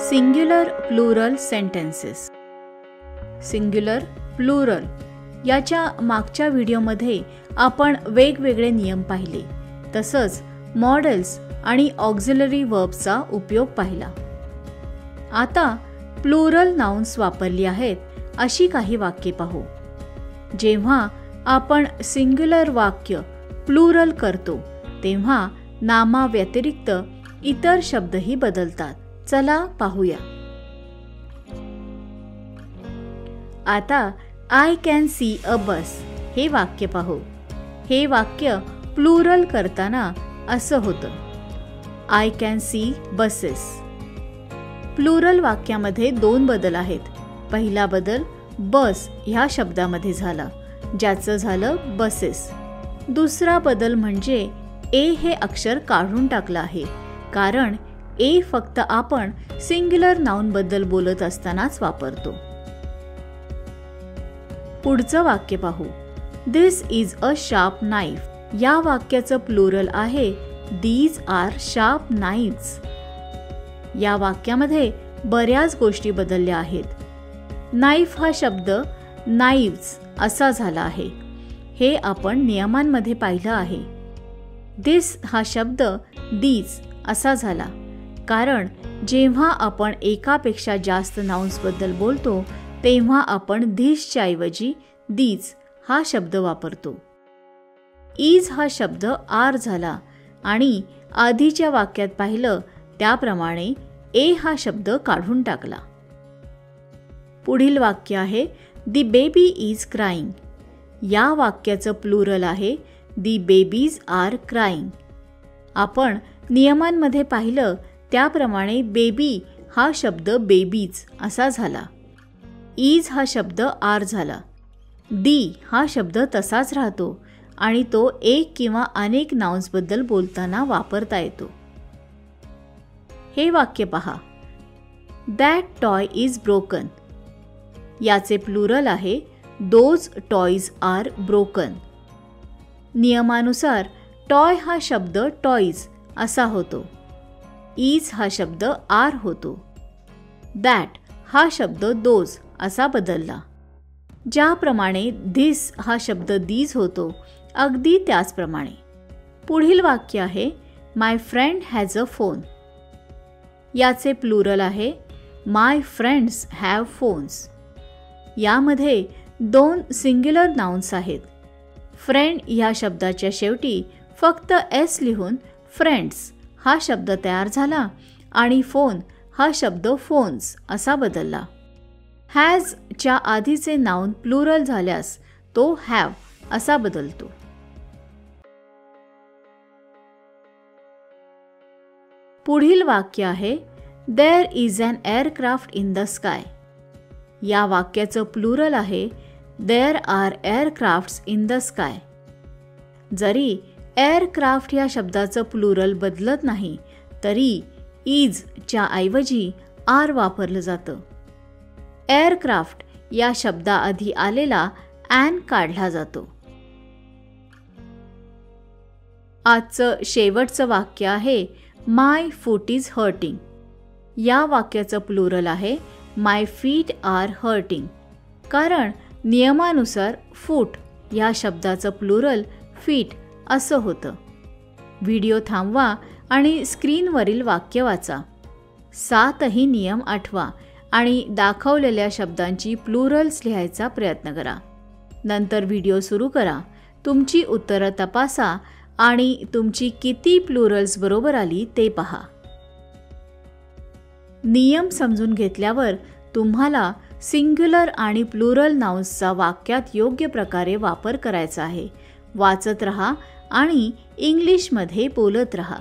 Singular plural sentences. Singular plural याच्या मागच्या व्हिडिओमध्ये आपण वेगवेगळे नियम पाहिले, तसंच मॉडेल्स आणि ऑक्झिलरी वर्ब्सचा उपयोग पाहिला. आता प्लुरल नाउन्स वापरली आहेत अशी काही वाक्ये पाहू. जेव्हा आपण सिंग्युलर वाक्य प्लुरल करतो तेव्हा नामाव्यतिरिक्त इतर शब्दही बदलतात. चला पाहूया. आता I can see a bus हे वाक्य पाहू. हे वाक्य प्लुरल करताना असं होतं, I can see buses. Plural वाक्यामध्ये दोन बदल आहेत. पहिला बदल बस ह्या शब्दामध्ये झाला, ज्याचं झालं बसेस. दुसरा बदल म्हणजे ए हे अक्षर काढून टाकलं आहे, कारण ए फक्त आपण सिंग्युलर नाउन बद्दल बोलत असतानाच वापरतो. पुढचं वाक्य पाहू. दिस इज अ शार्प नाईफ. या वाक्याचं प्लुरल आहे दीज आर शार्प नाईव्स. या वाक्यामध्ये बऱ्याच गोष्टी बदलल्या आहेत. नाईफ हा शब्द नाईव्स असा झाला आहे. हे आपण नियमांमध्ये पाहिलं आहे. दिस हा शब्द दीज असा झाला, कारण जेव्हा आपण एकापेक्षा जास्त नाउन्सबद्दल बोलतो तेव्हा आपण धिसच्या ऐवजी दीज हा शब्द वापरतो. इज हा शब्द आर झाला आणि आधीच्या वाक्यात पाहिलं त्याप्रमाणे ए हा शब्द काढून टाकला. पुढील वाक्य आहे दी बेबी इज क्राईंग. या वाक्याचं प्लुरल आहे दी बेबीज आर क्राईंग. आपण नियमांमध्ये पाहिलं त्याप्रमाणे बेबी हा शब्द बेबीज असा झाला. इज हा शब्द आर झाला. दी हा शब्द तसाच राहतो आणि तो एक किंवा अनेक नाउन्सबद्दल बोलताना वापरता येतो. हे वाक्य पहा. That toy is broken. याचे प्लुरल आहे दोज टॉयज आर ब्रोकन. नियमानुसार टॉय हा शब्द टॉयज असा होतो. इज हा शब्द आर होतो. दॅट हा शब्द दोज असा बदलला. ज्याप्रमाणे धिस हा शब्द दीज होतो, अगदी त्याचप्रमाणे. पुढील वाक्य आहे माय फ्रेंड हॅज अ फोन. याचे प्लुरल आहे माय फ्रेंड्स हॅव फोन्स. यामध्ये दोन सिंग्युलर नाउन्स आहेत. फ्रेंड ह्या शब्दाच्या शेवटी फक्त एस लिहून फ्रेंड्स हा शब्द तयार झाला आणि फोन हा शब्द फोन्स असा बदलला. हॅज च्या आधीचे नाउन प्लुरल झाल्यास तो हॅव असा बदलतो. पुढील वाक्य आहे there is an aircraft in the sky. या वाक्याचं प्लुरल आहे there are aircrafts in the sky. जरी एअरक्राफ्ट या शब्दाचं प्लुरल बदलत नाही तरी इज च्या ऐवजी आर वापरलं जातं. एअरक्राफ्ट या शब्दाआधी आलेला ॲन काढला जातो. आजचं शेवटचं वाक्य आहे माय फूट इज हर्टिंग. या वाक्याचं प्लुरल आहे माय फीट आर हर्टिंग, कारण नियमानुसार फूट या शब्दाचं प्लुरल फीट असं होतं. व्हिडिओ थांबवा आणि स्क्रीनवरील वाक्य वाचा. 7ही नियम आठवा आणि दाखवलेल्या शब्दांची प्लुरल्स लिहायचा प्रयत्न करा. नंतर व्हिडिओ सुरू करा. तुमची उत्तरं तपासा आणि तुमची किती प्लुरल्स बरोबर आली ते पहा. नियम समजून घेतल्यावर तुम्हाला सिंग्युलर आणि प्लुरल नाउन्सचा वाक्यात योग्य प्रकारे वापर करायचा आहे. वाचत रहा आणि इंग्लिशमध्ये बोलत रहा.